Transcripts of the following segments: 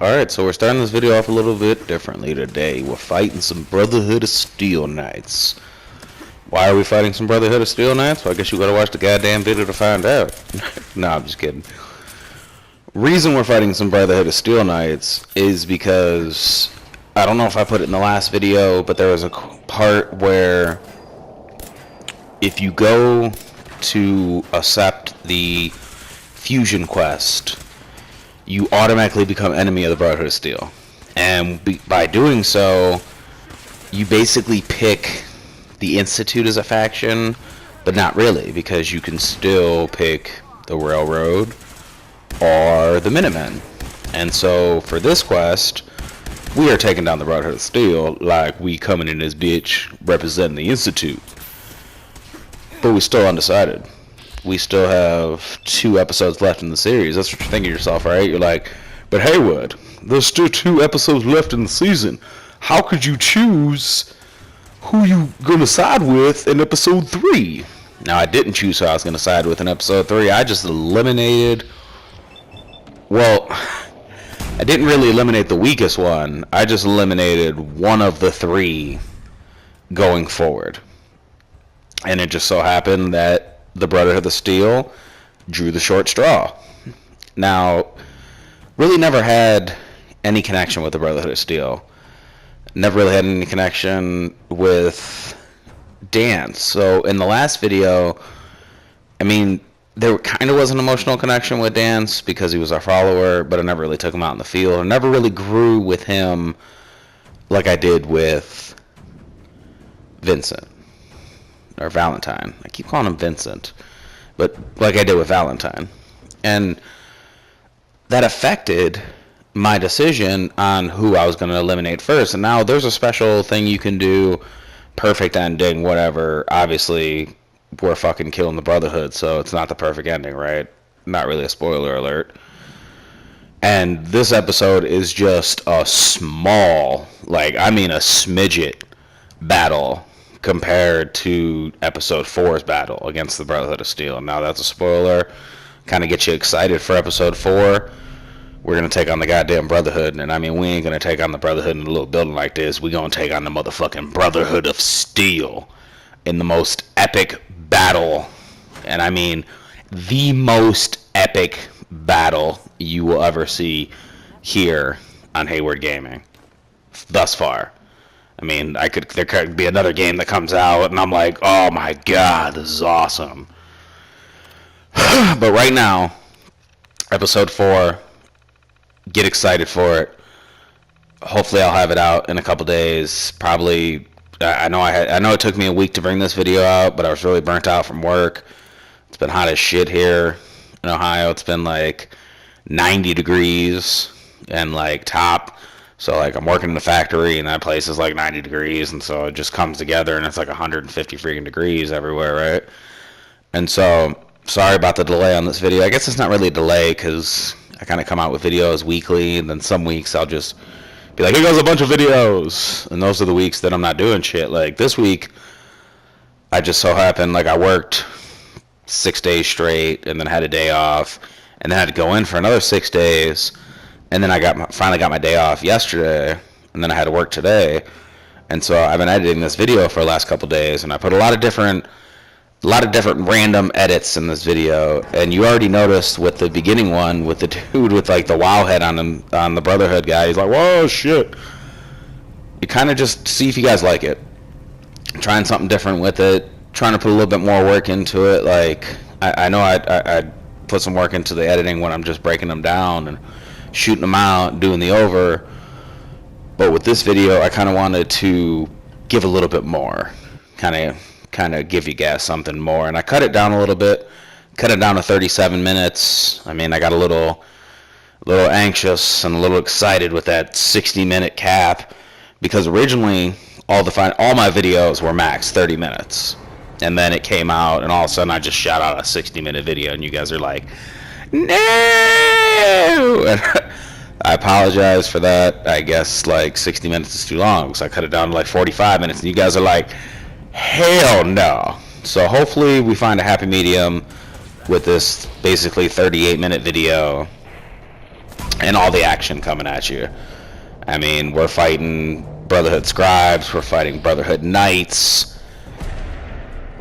Alright, so we're starting this video off a little bit differently today. We're fighting some Brotherhood of Steel Knights. Why are we fighting some Brotherhood of Steel Knights? Well, I guess you gotta watch the goddamn video to find out. No, I'm just kidding. Reason we're fighting some Brotherhood of Steel Knights is because, I don't know if I put it in the last video, but there was a part where if you go to accept the fusion quest, you automatically become enemy of the Brotherhood of Steel. And by doing so, you basically pick the Institute as a faction, but not really, because you can still pick the Railroad or the Minutemen. And so for this quest, we are taking down the Brotherhood of Steel like we coming in this bitch representing the Institute. But we're still undecided. We still have 2 episodes left in the series. That's what you're thinking to yourself, right? You're like, but Haywood, there's still 2 episodes left in the season. How could you choose who you gonna side with in episode 3? Now, I didn't choose who I was gonna side with in episode 3. I just eliminated... Well, I didn't really eliminate the weakest one. I just eliminated one of the 3 going forward. And it just so happened that the Brotherhood of Steel drew the short straw. Now, really never had any connection with the Brotherhood of Steel. Never really had any connection with Dan. So in the last video, I mean, there kind of was an emotional connection with Dance because he was our follower, but I never really took him out in the field. I never really grew with him like I did with Vincent. Or Valentine. I keep calling him Vincent. But like I did with Valentine. And that affected my decision on who I was going to eliminate first. And now there's a special thing you can do. Perfect ending, whatever. Obviously, we're fucking killing the Brotherhood, so it's not the perfect ending, right? Not really a spoiler alert. And this episode is just a small, like, I mean a smidget battle compared to episode 4's battle against the Brotherhood of Steel. And now that's a spoiler. Kind of get you excited for episode 4. We're going to take on the goddamn Brotherhood. And I mean, we ain't going to take on the Brotherhood in a little building like this. We're going to take on the motherfucking Brotherhood of Steel in the most epic battle. And I mean, the most epic battle you will ever see here on Hayward Gaming thus far. I mean, there could be another game that comes out, and I'm like, oh my god, this is awesome. But right now, episode 4, get excited for it. Hopefully, I'll have it out in a couple days. Probably, I know it took me a week to bring this video out, but I was really burnt out from work. It's been hot as shit here in Ohio. It's been like 90 degrees and like top. So, like, I'm working in the factory, and that place is, like, 90 degrees, and so it just comes together, and it's, like, 150 freaking degrees everywhere, right? And so, sorry about the delay on this video. I guess it's not really a delay, because I kind of come out with videos weekly, and then some weeks I'll just be like, here goes a bunch of videos, and those are the weeks that I'm not doing shit. Like, this week, I just so happened, like, I worked 6 days straight, and then had a day off, and then had to go in for another 6 days. And then I finally got my day off yesterday, and then I had to work today. And so I've been editing this video for the last couple days, and I put a lot of different random edits in this video. And you already noticed with the beginning one, with the dude with like the wow head on him, on the Brotherhood guy. He's like, whoa, shit. You kind of just see if you guys like it. Trying something different with it, trying to put a little bit more work into it. Like, I know I put some work into the editing when I'm just breaking them down and shooting them out, doing the over. But with this video, I kind of wanted to give a little bit more, kind of give you guys something more. And I cut it down a little bit, cut it down to 37 minutes. I mean, I got a little anxious and a little excited with that 60-minute cap, because originally all my videos were max 30 minutes. And then it came out, and all of a sudden I just shot out a 60-minute video, and you guys are like, no! And I apologize for that. I guess like 60 minutes is too long, so I cut it down to like 45 minutes, and you guys are like, hell no. So hopefully we find a happy medium with this basically 38-minute video and all the action coming at you. I mean, we're fighting Brotherhood Scribes, we're fighting Brotherhood Knights.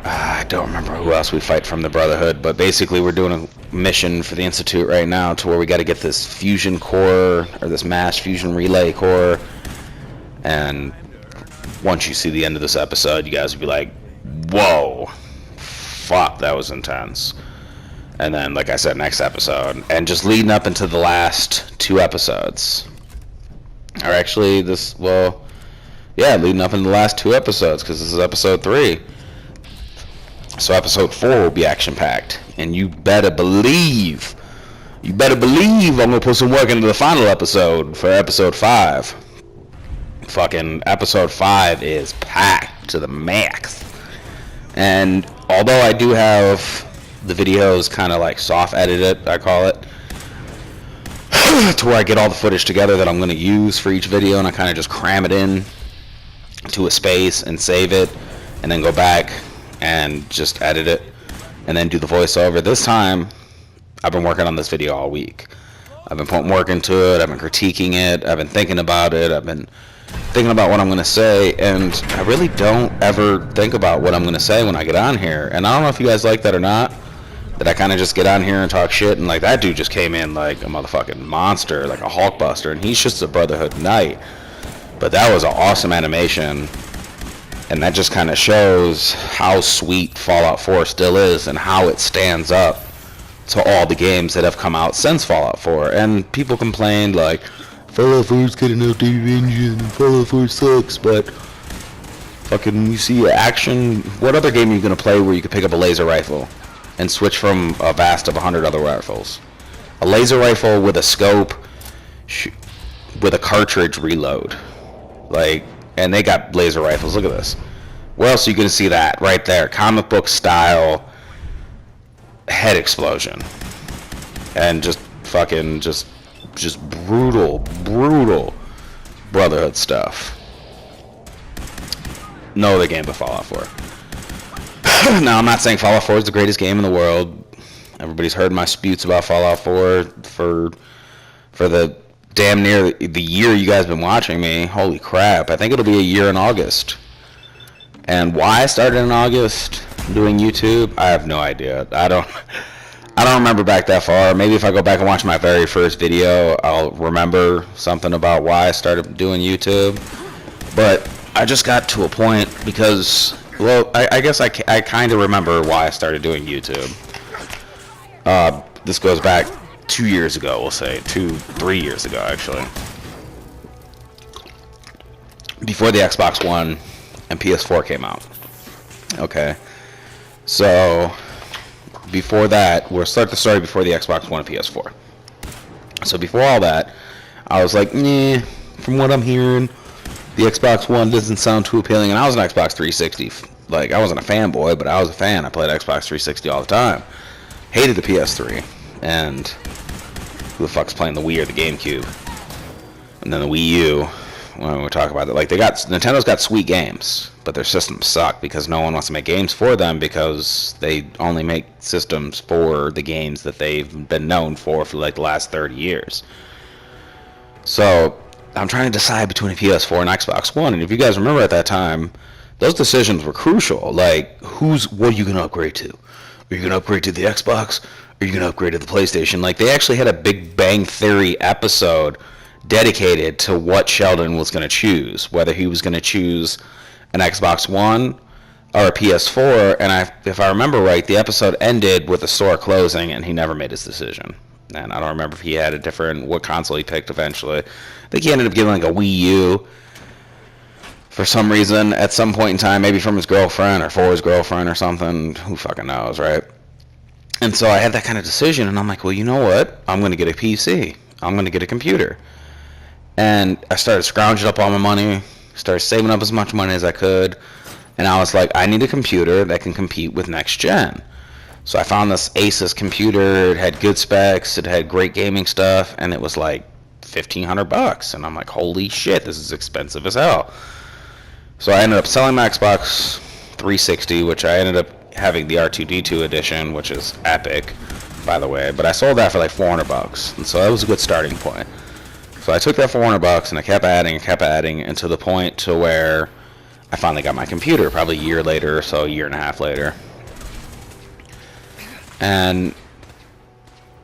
I don't remember who else we fight from the Brotherhood, but basically we're doing a mission for the Institute right now to where we got to get this fusion core, or this mass fusion relay core, and once you see the end of this episode, you guys will be like, whoa, fuck, that was intense. And then, like I said, next episode, and just leading up into the last 2 episodes, or actually leading up into the last 2 episodes, because this is episode 3. So episode 4 will be action-packed, and you better believe I'm gonna put some work into the final episode for episode 5. Fucking episode 5 is packed to the max. And although I do have the videos kind of like soft edited, I call it, to where I get all the footage together that I'm going to use for each video, and I kind of just cram it in to a space and save it, and then go back and just edit it, and then do the voiceover. This time, I've been working on this video all week. I've been putting work into it, I've been critiquing it, I've been thinking about it, I've been thinking about what I'm going to say, and I really don't ever think about what I'm going to say when I get on here. And I don't know if you guys like that or not, that I kind of just get on here and talk shit, and like that dude just came in like a motherfucking monster, like a Hulkbuster, and he's just a Brotherhood Knight. But that was an awesome animation, and that just kind of shows how sweet Fallout 4 still is, and how it stands up to all the games that have come out since Fallout 4. And people complained like, Fallout 4's got an outdated engine, and Fallout 4 sucks, but fucking you see action. What other game are you going to play where you could pick up a laser rifle and switch from a vast of 100 other rifles? A laser rifle with a scope, with a cartridge reload. Like, and they got laser rifles. Look at this. Where else are you going to see that? Right there. Comic book style head explosion. And just fucking just brutal Brotherhood stuff. No other game but Fallout 4. Now, I'm not saying Fallout 4 is the greatest game in the world. Everybody's heard my sputes about Fallout 4 for the damn near the year you guys been watching me. Holy crap. I think it'll be a year in August. And why I started in August doing YouTube, I have no idea. I don't remember back that far. Maybe if I go back and watch my very first video, I'll remember something about why I started doing YouTube. But I just got to a point because, well, I guess I kind of remember why I started doing YouTube. This goes back 2 years ago, we'll say. 3 years ago, actually. Before the Xbox One and PS4 came out. Okay. So before that, we'll start the story before the Xbox One and PS4. So before all that, I was like, from what I'm hearing, the Xbox One doesn't sound too appealing. And I was an Xbox 360. Like, I wasn't a fanboy, but I was a fan. I played Xbox 360 all the time. Hated the PS3. And who the fuck's playing the Wii or the GameCube? And then the Wii U. When we talk about it, like, Nintendo's got sweet games, but their systems suck because no one wants to make games for them because they only make systems for the games that they've been known for like the last 30 years. So I'm trying to decide between a PS4 and Xbox One, and if you guys remember at that time, those decisions were crucial. Like, what are you going to upgrade to? Are you going to upgrade to the Xbox? Or are you going to upgrade to the PlayStation? Like, they actually had a Big Bang Theory episode dedicated to what Sheldon was going to choose, whether he was going to choose an Xbox One or a PS4. And if I remember right, the episode ended with the store closing and he never made his decision. And I don't remember if he had what console he picked eventually. I think he ended up getting like a Wii U for some reason at some point in time, maybe from his girlfriend or for his girlfriend or something. Who fucking knows, right? And so I had that kind of decision, and I'm like, well, you know what? I'm going to get a PC. I'm going to get a computer. And I started scrounging up all my money, started saving up as much money as I could, and I was like, I need a computer that can compete with next gen. So I found this Asus computer. It had good specs, it had great gaming stuff, and it was like $1,500. And I'm like, holy shit, this is expensive as hell. So I ended up selling my Xbox 360, which I ended up having the R2-D2 edition, which is epic. by the way, but I sold that for like $400, and so that was a good starting point. So I took that $400 and I kept adding, and to the point to where I finally got my computer, probably a year later or so, a year and a half later. And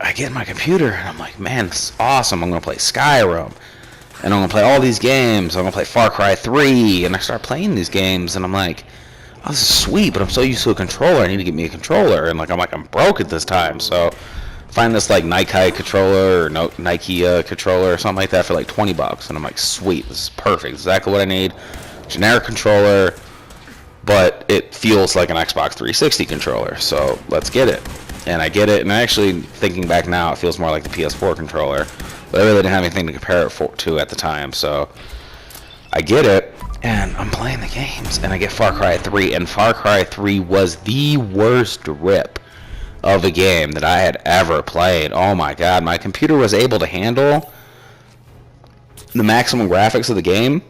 I get my computer and I'm like, man, this is awesome. I'm gonna play Skyrim, and I'm gonna play all these games. I'm gonna play Far Cry 3, and I start playing these games, and I'm like, oh, this is sweet, but I'm so used to a controller. I need to get me a controller, and like I'm broke at this time. So I find this like Nike controller or Nike controller or something like that for like $20, and I'm like, sweet, this is perfect, exactly what I need. Generic controller, but it feels like an Xbox 360 controller. So let's get it. And I get it, and actually thinking back now, it feels more like the PS4 controller, but I really didn't have anything to compare it to at the time. So I get it, and I'm playing the games, and I get Far Cry 3, and Far Cry 3 was the worst rip of a game that I had ever played. Oh my god, my computer was able to handle the maximum graphics of the game,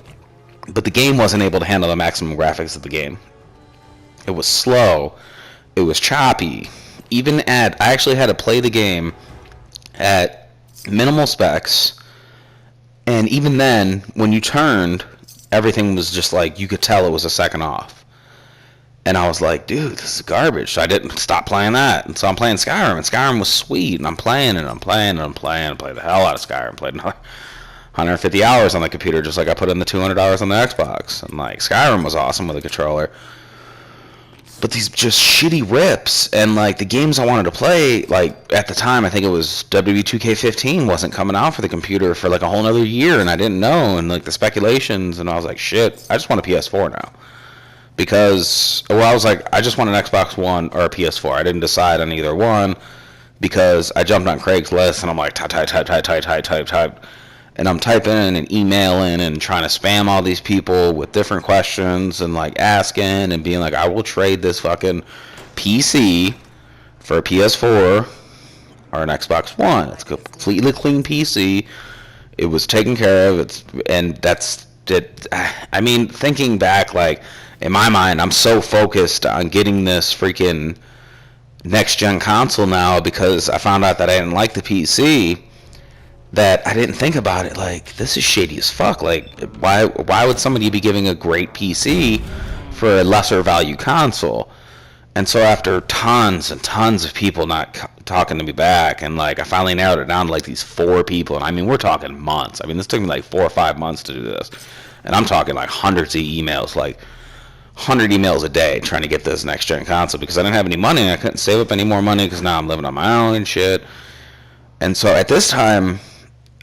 but the game wasn't able to handle the maximum graphics of the game. It was slow, it was choppy. I actually had to play the game at minimal specs, and even then, when you turned, everything was just like, you could tell it was a second off. And I was like, dude, this is garbage. So I didn't stop playing that. And so I'm playing Skyrim, and Skyrim was sweet, and I'm playing and I'm playing and I'm playing. I played the hell out of Skyrim. Played 150 hours on the computer, just like I put in the $200 on the Xbox. And like, Skyrim was awesome with a controller. But these just shitty rips, and like the games I wanted to play, like at the time, I think it was WWE 2K15 wasn't coming out for the computer for like a whole nother year, and I didn't know, and like the speculations, and I was like, shit, I just want a PS4 now. Because, well, I was like, I just want an Xbox One or a PS4. I didn't decide on either one, because I jumped on Craigslist, and I'm like, type. And I'm typing and emailing and trying to spam all these people with different questions and like asking and being like, I will trade this fucking PC for a PS4 or an Xbox One. It's a completely clean PC. It was taken care of. And that's it. I mean, thinking back, like in my mind, I'm so focused on getting this freaking next gen console now because I found out that I didn't like the PC, that I didn't think about it. Like, this is shady as fuck. Like, why would somebody be giving a great PC for a lesser value console? And so after tons and tons of people not talking to me back, and like I finally narrowed it down to like these 4 people, and I mean, we're talking months. I mean, this took me like 4 or 5 months to do this, and I'm talking like hundreds of emails, like 100 emails a day trying to get this next gen console, because I didn't have any money and I couldn't save up any more money because now I'm living on my own and shit. And so at this time,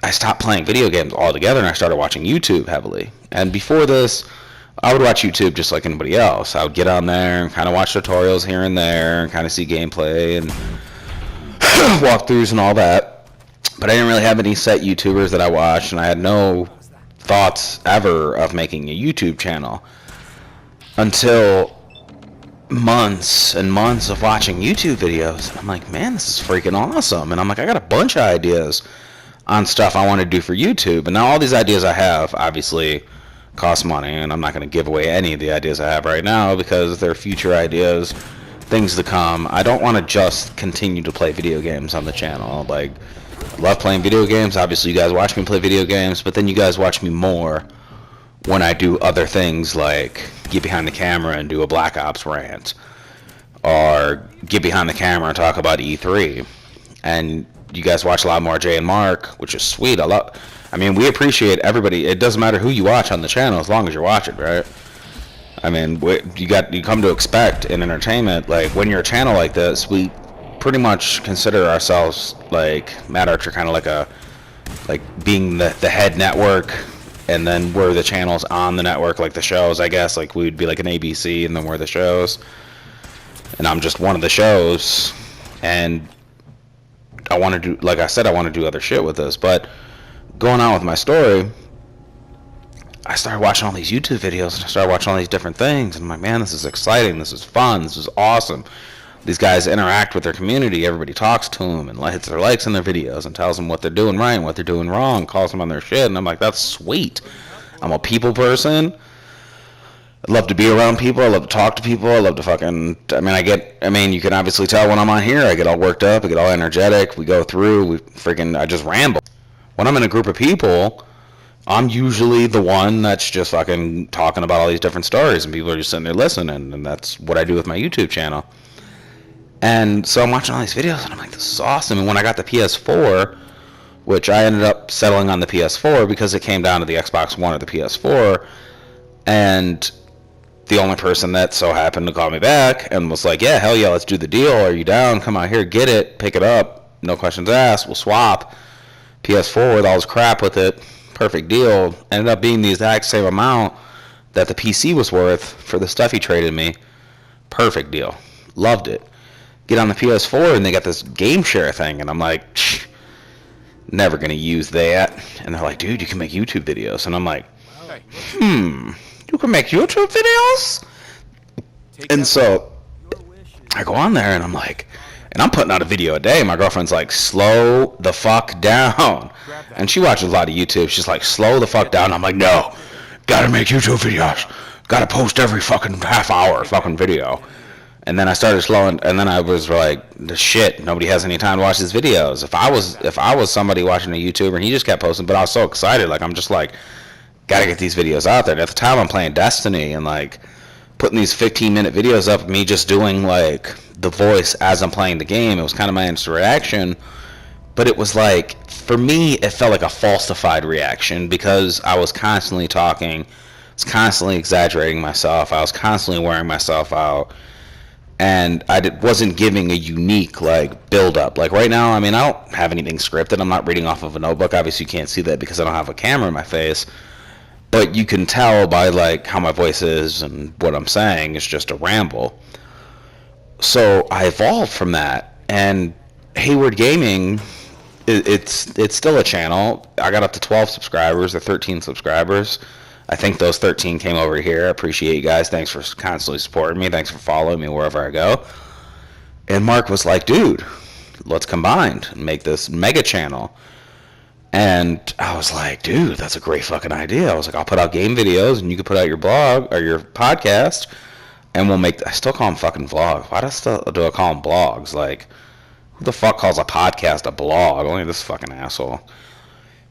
I stopped playing video games altogether, and I started watching YouTube heavily. And before this, I would watch YouTube just like anybody else. I would get on there and kind of watch tutorials here and there and kind of see gameplay and walkthroughs and all that. But I didn't really have any set YouTubers that I watched, and I had no thoughts ever of making a YouTube channel until months and months of watching YouTube videos. And I'm like, man, this is freaking awesome. And I'm like, I got a bunch of ideas on stuff I want to do for YouTube. And now all these ideas I have obviously cost money, and I'm not going to give away any of the ideas I have right now because they're future ideas, things to come. I don't want to just continue to play video games on the channel. Like, I love playing video games. Obviously, you guys watch me play video games, but then you guys watch me more when I do other things like get behind the camera and do a Black Ops rant, or get behind the camera and talk about E3. And you guys watch a lot more Jay and Mark, which is sweet. I mean, we appreciate everybody. It doesn't matter who you watch on the channel as long as you're watching, right? I mean, you come to expect in entertainment, like when you're a channel like this, we pretty much consider ourselves like Matt Archer, kind of like being the head network, and then we're the channels on the network, like the shows, I guess. Like we'd be like an ABC, and then we're the shows, and I'm just one of the shows. And I want to do, like I said, I want to do other shit with this. But going on with my story, I started watching all these YouTube videos, and I started watching all these different things, and I'm like, man, this is exciting, this is fun, this is awesome. These guys interact with their community, everybody talks to them and hits their likes in their videos and tells them what they're doing right and what they're doing wrong, calls them on their shit, and I'm like, that's sweet. I'm a people person. I love to be around people. I love to talk to people. I love to fucking. I mean, you can obviously tell when I'm on here. I get all worked up. I get all energetic. We go through. I just ramble. When I'm in a group of people, I'm usually the one that's just fucking talking about all these different stories, and people are just sitting there listening, and that's what I do with my YouTube channel. And so I'm watching all these videos, and I'm like, this is awesome. And when I got the PS4, which I ended up settling on the PS4 because it came down to the Xbox One or the PS4, and the only person that so happened to call me back and was like, yeah, hell yeah, let's do the deal. Are you down? Come out here, get it, pick it up. No questions asked. We'll swap. PS4 with all this crap with it. Perfect deal. Ended up being the exact same amount that the PC was worth for the stuff he traded me. Perfect deal. Loved it. Get on the PS4 and they got this game share thing, and I'm like, never gonna use that. And they're like, dude, you can make YouTube videos. And I'm like, you can make YouTube videos? And so I go on there and I'm like, and I'm putting out a video a day. My girlfriend's like, slow the fuck down. And she watches a lot of YouTube. She's like, slow the fuck down. I'm like, no, gotta make YouTube videos. Gotta post every fucking half hour fucking video. And then I started slowing, and then I was like, shit, nobody has any time to watch these videos. If I was somebody watching a YouTuber and he just kept posting, but I was so excited, like I'm just like, gotta get these videos out there. And at the time I'm playing Destiny and like putting these 15-minute videos up of me just doing like the voice as I'm playing the game. It was kind of my instant reaction, but it was like, for me, it felt like a falsified reaction because I was constantly talking, I was constantly exaggerating myself, I was constantly wearing myself out, and wasn't giving a unique like build up. Like right now, I mean, I don't have anything scripted. I'm not reading off of a notebook. Obviously you can't see that because I don't have a camera in my face, but you can tell by like how my voice is and what I'm saying is just a ramble. So I evolved from that, and Hayward Gaming, it's still a channel. I got up to 12 subscribers or 13 subscribers. I think those 13 came over here. I appreciate you guys. Thanks for constantly supporting me. Thanks for following me wherever I go. And Mark was like, dude, let's combine and make this mega channel. And I was like, dude, that's a great fucking idea. I was like, I'll put out game videos and you can put out your blog or your podcast, and we'll make, I still call them fucking vlogs. Why do I call them blogs? Like, who the fuck calls a podcast a blog? Only this fucking asshole.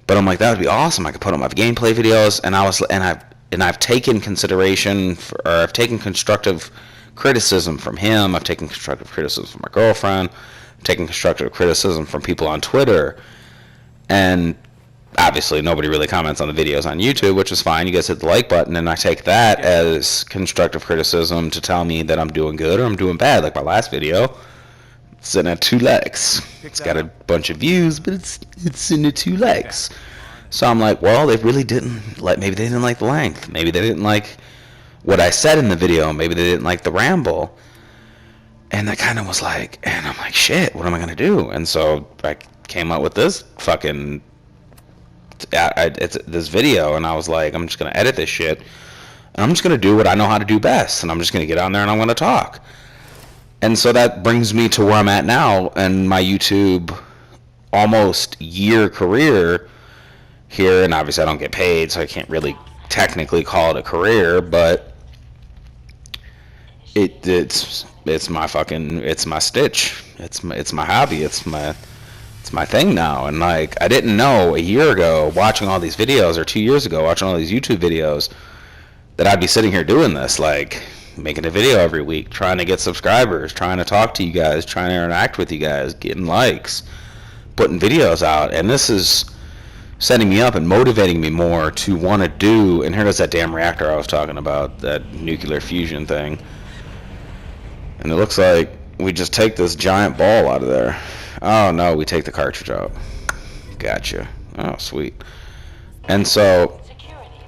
But I'm like, that would be awesome. I could put up my gameplay videos, and I've taken consideration for, or I've taken constructive criticism from him. I've taken constructive criticism from my girlfriend. I've taken constructive criticism from people on Twitter. And obviously nobody really comments on the videos on YouTube, which is fine. You guys hit the like button, and I take that as constructive criticism to tell me that I'm doing good or I'm doing bad. Like my last video, it's sitting at 2 likes. It's got a bunch of views, but it's sitting at 2 likes. So I'm like, well, they really didn't like, maybe they didn't like the length. Maybe they didn't like what I said in the video. Maybe they didn't like the ramble. And that kind of was like, and I'm like, shit, what am I going to do? And so I came up with this fucking this video, and I was like, I'm just gonna edit this shit, and I'm just gonna do what I know how to do best, and I'm just gonna get on there and I'm gonna talk. And so that brings me to where I'm at now in my YouTube almost year career here. And obviously I don't get paid, so I can't really technically call it a career, but it's my fucking, it's my stitch, it's my hobby, it's my thing now. And like, I didn't know a year ago watching all these videos, or 2 years ago watching all these YouTube videos, that I'd be sitting here doing this, like making a video every week, trying to get subscribers, trying to talk to you guys, trying to interact with you guys, getting likes, putting videos out. And this is setting me up and motivating me more to want to do, and here goes that damn reactor I was talking about, that nuclear fusion thing. And it looks like we just take this giant ball out of there. Oh no, we take the cartridge out. Gotcha. Oh, sweet. And so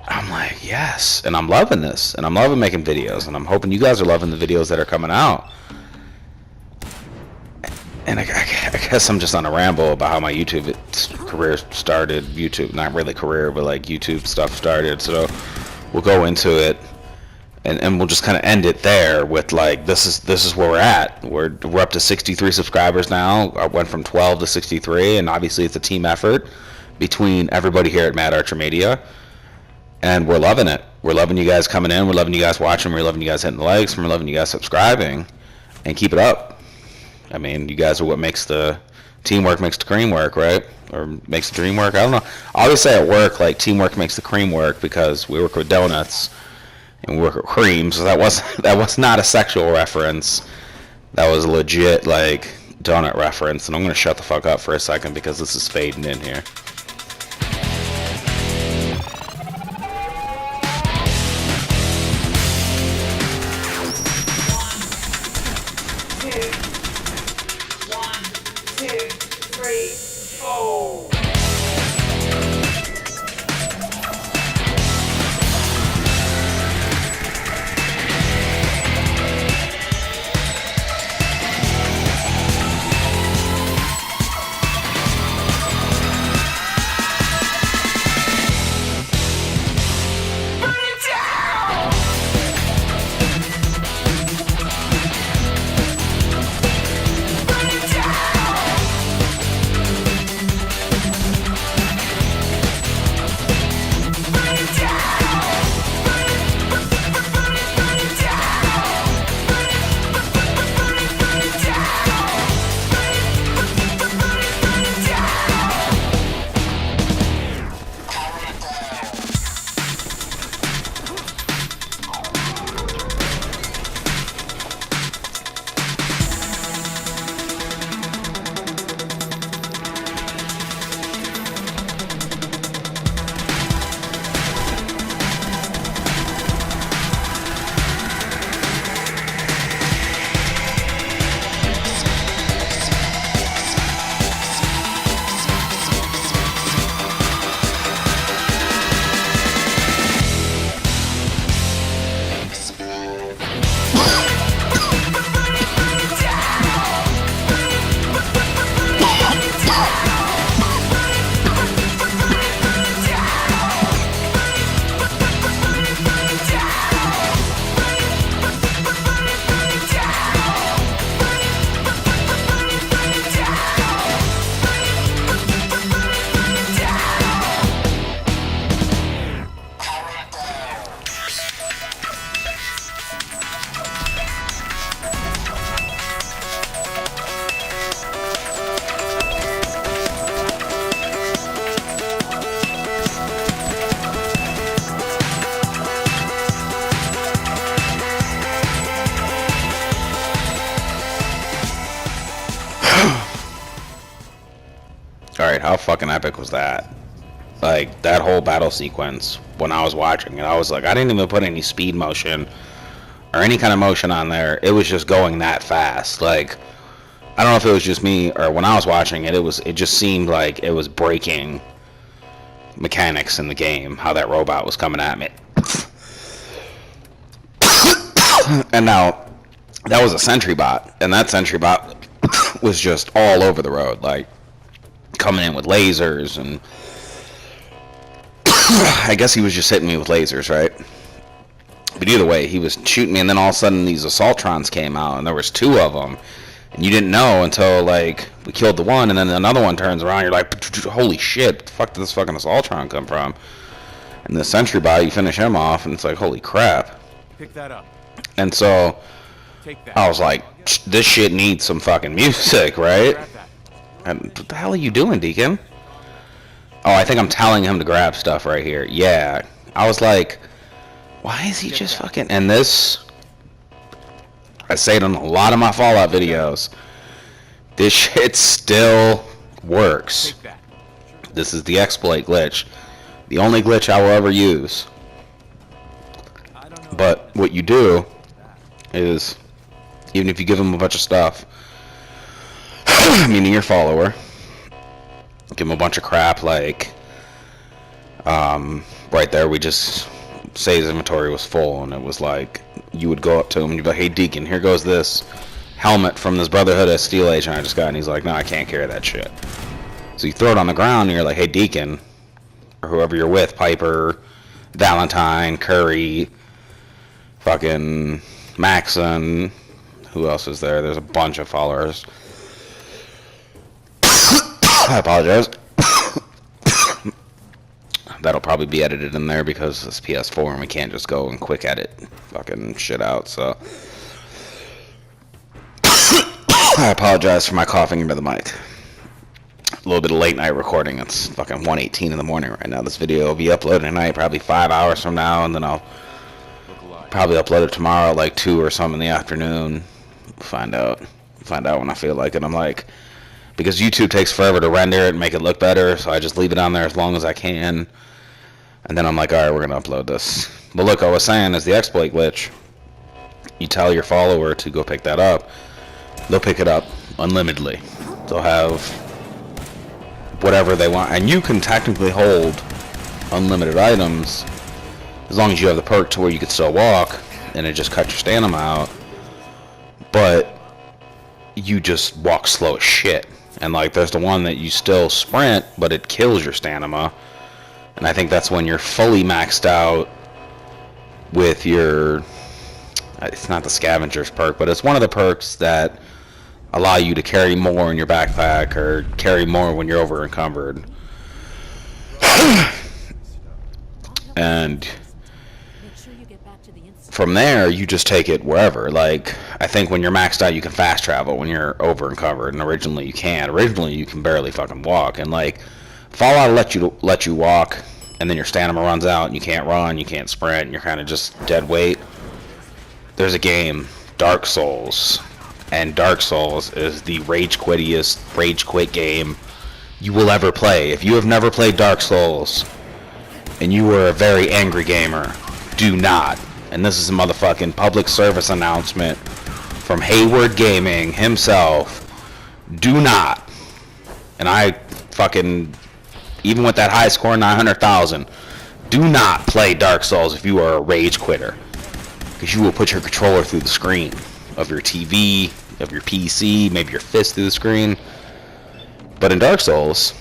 I'm like, yes, and I'm loving this, and I'm loving making videos, and I'm hoping you guys are loving the videos that are coming out. And I guess I'm just on a ramble about how my YouTube career started. YouTube, not really career, but like YouTube stuff started. So we'll go into it, and we'll just kind of end it there with like, this is where we're at. We're up to 63 subscribers now. I went from 12 to 63, and obviously it's a team effort between everybody here at Mad Archer Media. And we're loving it. We're loving you guys coming in. We're loving you guys watching. We're loving you guys hitting the likes. And we're loving you guys subscribing. And keep it up. I mean, you guys are what makes the teamwork makes the cream work, right? Or makes the dream work. I don't know. I always say at work, like, teamwork makes the cream work, because we work with donuts and we work with cream. So that was not a sexual reference. That was a legit, like, donut reference. And I'm going to shut the fuck up for a second because this is fading in here. Alright, how fucking epic was that? Like, that whole battle sequence, when I was watching it, I was like, I didn't even put any speed motion or any kind of motion on there. It was just going that fast. Like, I don't know if it was just me, or when I was watching it, it just seemed like it was breaking mechanics in the game, how that robot was coming at me. And now, that was a sentry bot, and that sentry bot was just all over the road, like, coming in with lasers, and I guess he was just hitting me with lasers, right? But either way, he was shooting me, and then all of a sudden these Assaultrons came out, and there was two of them, and you didn't know until, like, we killed the one, and then another one turns around, you're like, holy shit, what the fuck did this fucking Assaultron come from? And the sentry bot, you finish him off, and it's like, holy crap. Pick that up. And so, I was like, this shit needs some fucking music, right? And what the hell are you doing, Deacon? Oh, I think I'm telling him to grab stuff right here. Yeah. I was like, why is he just fucking... And this... I say it on a lot of my Fallout videos. This shit still works. This is the exploit glitch. The only glitch I will ever use. But what you do is, even if you give him a bunch of stuff, meaning your follower, give him a bunch of crap, like, right there, we just say his inventory was full, and it was like, you would go up to him and you'd be like, hey Deacon, here goes this helmet from this Brotherhood of Steel agent I just got, and he's like, no, I can't carry that shit. So you throw it on the ground and you're like, hey Deacon, or whoever you're with, Piper, Valentine, Curry, fucking Maxon, who else is there? There's a bunch of followers. I apologize. that'll probably be edited in there because it's PS4 and we can't just go and quick edit fucking shit out. So I apologize for my coughing into the mic. A little bit of late night recording. It's fucking 1:18 in the morning right now. This video will be uploaded tonight, probably 5 hours from now, and then I'll probably upload it tomorrow, like 2 or something in the afternoon. Find out when I feel like it. I'm like, because YouTube takes forever to render it and make it look better, so I just leave it on there as long as I can. And then I'm like, alright, we're gonna upload this. But look, I was saying is the exploit glitch. You tell your follower to go pick that up. They'll pick it up unlimitedly. They'll have whatever they want, and you can technically hold unlimited items as long as you have the perk to where you can still walk, and it just cuts your stamina out. But you just walk slow as shit. And like, there's the one that you still sprint, but it kills your stamina. And I think that's when you're fully maxed out with your, it's not the scavenger's perk, but it's one of the perks that allow you to carry more in your backpack or carry more when you're over encumbered. And from there, you just take it wherever. Like, I think when you're maxed out, you can fast travel when you're over encumbered, and originally you can't. Originally, you can barely fucking walk. And like, FallOut let you walk, and then your stamina runs out, and you can't run, you can't sprint, and you're kind of just dead weight. There's a game, Dark Souls, and Dark Souls is the rage quit game you will ever play. If you have never played Dark Souls, and you were a very angry gamer, do not. And this is a motherfucking public service announcement from Hayward Gaming himself. Do not. And I fucking, even with that high score, 900,000, do not play Dark Souls if you are a rage quitter. Because you will put your controller through the screen of your TV, of your PC, maybe your fist through the screen. But in Dark Souls,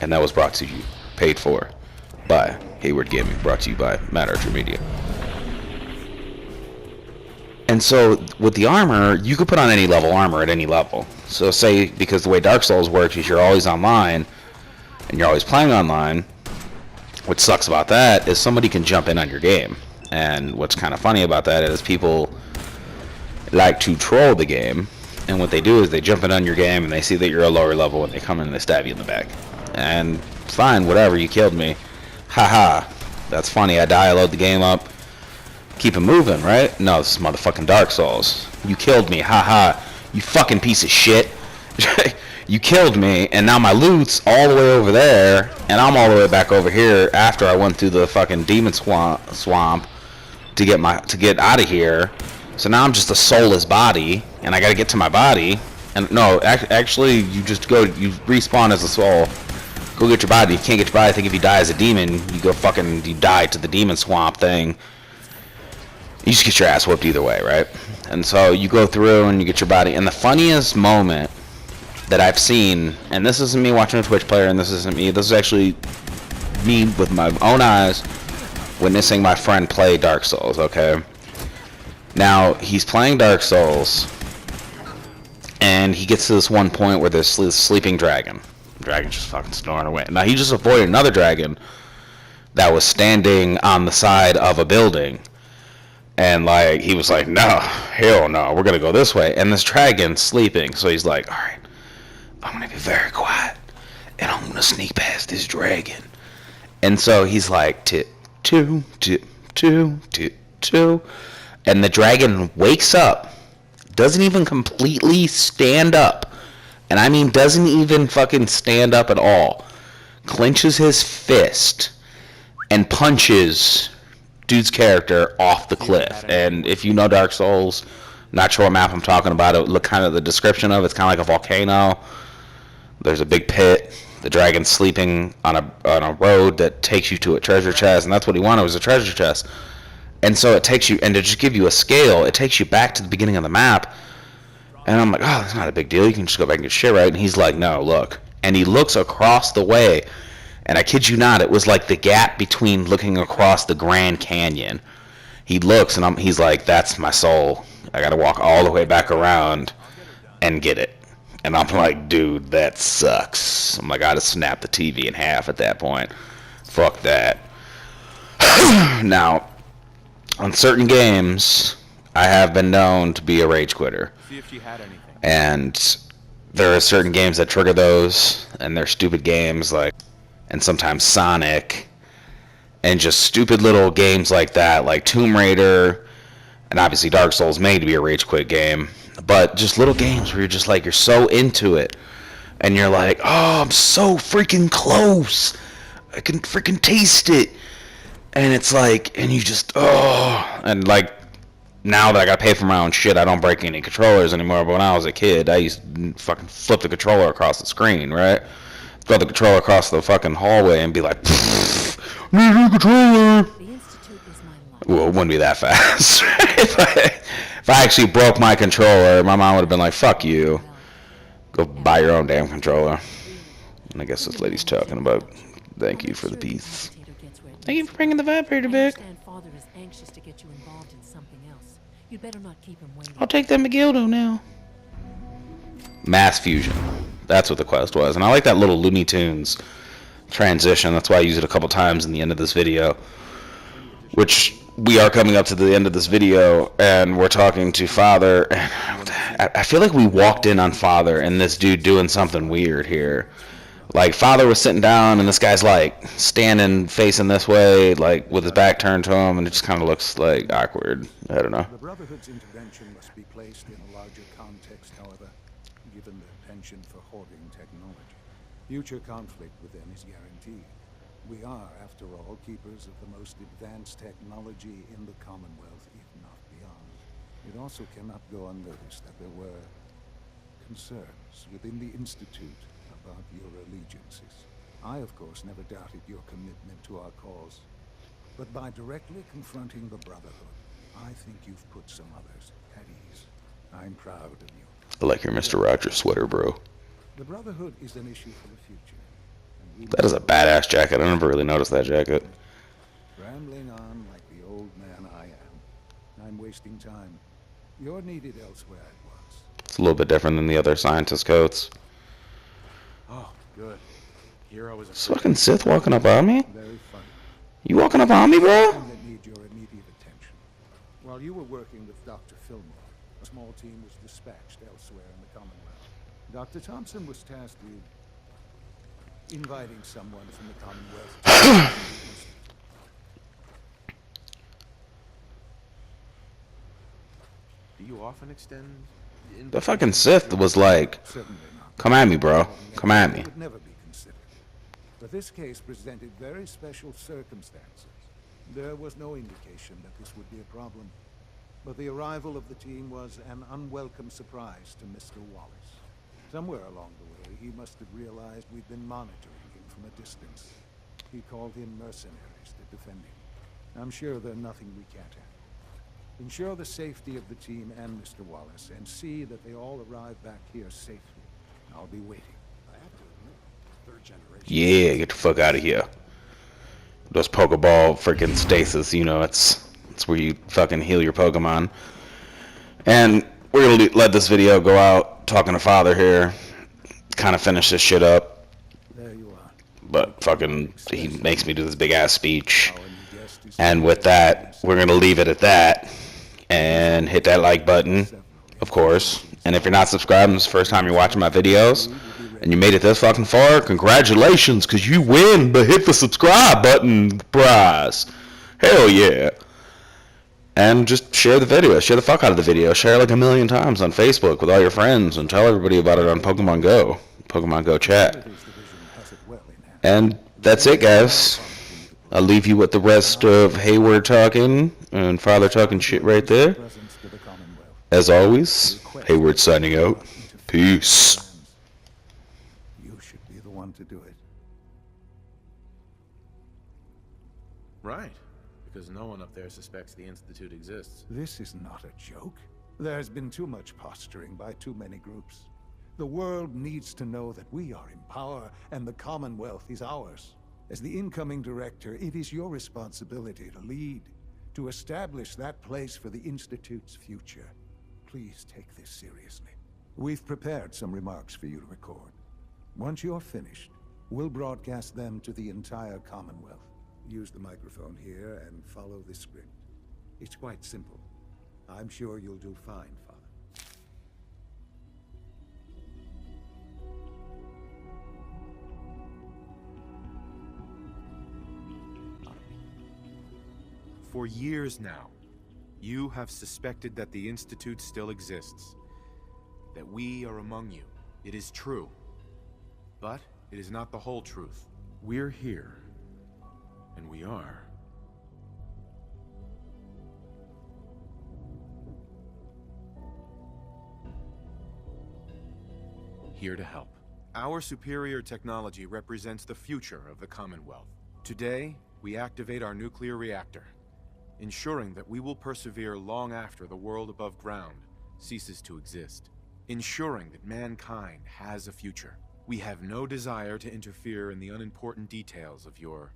and that was brought to you, paid for by Hayward Gaming, brought to you by Matt Archer Media. And so with the armor, you could put on any level armor at any level. So say, because the way Dark Souls works is you're always online, and you're always playing online, what sucks about that is somebody can jump in on your game. And what's kind of funny about that is people like to troll the game, and what they do is they jump in on your game and they see that you're a lower level and they come in and they stab you in the back. And fine, whatever, you killed me. Haha, that's funny. I die, I load the game up, keep it moving, right? No, this is motherfucking Dark Souls. You killed me, haha, you fucking piece of shit. You killed me, and now my loot's all the way over there, and I'm all the way back over here after I went through the fucking demon swamp to get out of here. So now I'm just a soulless body, and I gotta get to my body. And no, actually, you respawn as a soul. Go get your body. If you can't get your body, I think if you die as a demon, you die to the demon swamp thing. You just get your ass whooped either way, right? And so you go through and you get your body. And the funniest moment that I've seen, and this isn't me watching a Twitch player, and this isn't me, this is actually me with my own eyes witnessing my friend play Dark Souls, okay? Now, he's playing Dark Souls, and he gets to this one point where there's this sleeping dragon. The dragon's just fucking snoring away. Now, he just avoided another dragon that was standing on the side of a building. And, like, he was like, no, hell no, we're gonna go this way. And this dragon's sleeping, so he's like, alright, I'm gonna be very quiet, and I'm gonna sneak past this dragon. And so he's like, tip, two, tip, two, tip, two. And the dragon wakes up, doesn't even completely stand up. And I mean, doesn't even fucking stand up at all. Clenches his fist and punches dude's character off the cliff. And if you know Dark Souls, not sure what map I'm talking about, it look kind of the description of it's kind of like a volcano. There's a big pit. The dragon's sleeping on a road that takes you to a treasure chest, and that's what he wanted, was a treasure chest. And so it takes you, and to just give you a scale, it takes you back to the beginning of the map. And I'm like, oh, that's not a big deal. You can just go back and get shit right. And he's like, no, look. And he looks across the way. And I kid you not, it was like the gap between looking across the Grand Canyon. He looks, and he's like, that's my soul. I got to walk all the way back around and get it. And I'm like, dude, that sucks. I'm like, I just snapped the TV in half at that point. Fuck that. Now, on certain games, I have been known to be a rage quitter. See if she had anything. And there are certain games that trigger those, and they're stupid games like, and sometimes Sonic, and just stupid little games like that, like Tomb Raider, and obviously Dark Souls made to be a rage quit game, but just little games where you're just like, you're so into it, and you're like, oh, I'm so freaking close, I can freaking taste it, and it's like, and you just, oh, and like, now that I gotta pay for my own shit, I don't break any controllers anymore, but when I was a kid, I used to fucking flip the controller across the screen, right? Throw the controller across the fucking hallway and be like, need a controller. Well, it wouldn't be that fast. If I actually broke my controller, my mom would have been like, fuck you. Go buy your own damn controller. And I guess this lady's talking about, thank you for the peace. Thank you for bringing the vibrator back. Father is anxious to get you involved in something else. You'd better not keep him waiting. I'll take that Megildo now. Mass fusion. That's what the quest was. And I like that little Looney Tunes transition. That's why I use it a couple times in the end of this video. Which, we are coming up to the end of this video, and we're talking to Father. I feel like we walked in on Father and this dude doing something weird here. Like, Father was sitting down, and this guy's, like, standing, facing this way, like, with his back turned to him, and it just kind of looks, like, awkward. I don't know. The Brotherhood's intervention must be placed in a larger context, however, given their penchant for hoarding technology. Future conflict with them is guaranteed. We are, after all, keepers of the most advanced technology in the Commonwealth, if not beyond. It also cannot go unnoticed that there were concerns within the Institute about your allegiances. I, of course, never doubted your commitment to our cause. But by directly confronting the Brotherhood, I think you've put some others at ease. I'm proud of you. I like your Mr. Rogers sweater, bro. The Brotherhood is an issue for the future. That is a badass jacket. I never really noticed that jacket. Rambling on like the old man I am. I'm wasting time. You're needed elsewhere at once. It's a little bit different than the other scientist coats. Oh, good. Hero is a This fucking Sith walking up on me? Very funny. You walking up on me, bro? That need your immediate attention. While you were working with Dr. Fillmore, a small team was dispatched elsewhere in the Commonwealth. Dr. Thompson was tasked with inviting someone from the Commonwealth. Do you often extend The fucking Sith was like, come at me, bro. Come at me. Would never be considered. But this case presented very special circumstances. There was no indication that this would be a problem. But the arrival of the team was an unwelcome surprise to Mr. Wallace. Somewhere along the way, he must have realized we'd been monitoring him from a distance. He called in mercenaries to defend him. I'm sure there's nothing we can't handle. Ensure the safety of the team and Mr. Wallace, and see that they all arrive back here safely. I'll be waiting. I have to admit, third generation. Yeah, get the fuck out of here. Those Pokeball freaking stasis, you know, it's where you fucking heal your Pokemon. And we're gonna let this video go out, talking to Father here, kind of finish this shit up. There you are. But fucking, he makes me do this big ass speech. And with that, we're gonna leave it at that. And hit that like button, of course. And if you're not subscribed, this is the first time you're watching my videos, and you made it this fucking far, congratulations, because you win the hit the subscribe button prize. Hell yeah. And just share the video. Share the fuck out of the video. Share it like 1,000,000 times on Facebook with all your friends, and tell everybody about it on Pokemon Go. Pokemon Go chat. And that's it, guys. I'll leave you with the rest of Hayward talking and Father talking shit right there. As always, Hayward signing out. Peace. You should be the one to do it. right, because no one up there suspects the Institute exists. This is not a joke. There's been too much posturing by too many groups. The world needs to know that we are in power and the Commonwealth is ours. As the incoming director, it is your responsibility to lead, to establish that place for the Institute's future. Please take this seriously. We've prepared some remarks for you to record. Once you're finished, we'll broadcast them to the entire Commonwealth. use the microphone here and follow the script. It's quite simple. I'm sure you'll do fine, Father. For years now, you have suspected that the Institute still exists. That we are among you. It is true. But it is not the whole truth. We're here. And we are here to help. Our superior technology represents the future of the Commonwealth. Today, we activate our nuclear reactor, ensuring that we will persevere long after the world above ground ceases to exist. Ensuring that mankind has a future. We have no desire to interfere in the unimportant details of your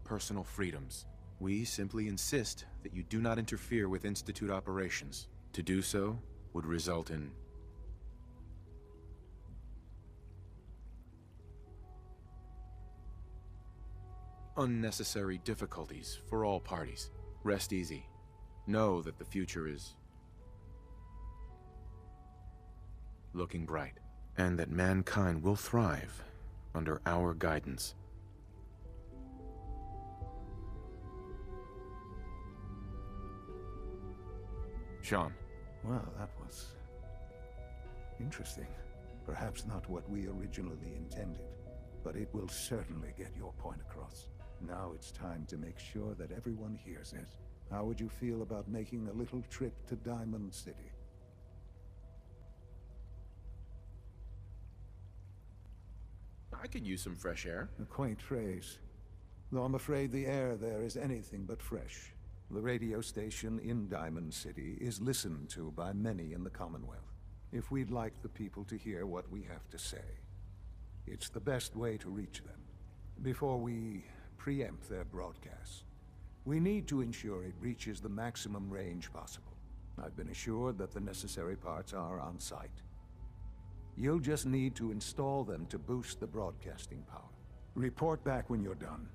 personal freedoms. We simply insist that you do not interfere with Institute operations. To do so would result in unnecessary difficulties for all parties. Rest easy. Know that the future is looking bright, and that mankind will thrive under our guidance. Shaun. Well, that was interesting. Perhaps not what we originally intended, but it will certainly get your point across. Now it's time to make sure that everyone hears it. How would you feel about making a little trip to Diamond City? I could use some fresh air. A quaint phrase, though I'm afraid the air there is anything but fresh. The radio station in Diamond City is listened to by many in the Commonwealth. If we'd like the people to hear what we have to say, it's the best way to reach them. Before we preempt their broadcasts, we need to ensure it reaches the maximum range possible. I've been assured that the necessary parts are on site. You'll just need to install them to boost the broadcasting power. Report back when you're done.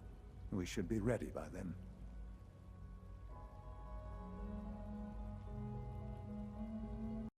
We should be ready by then.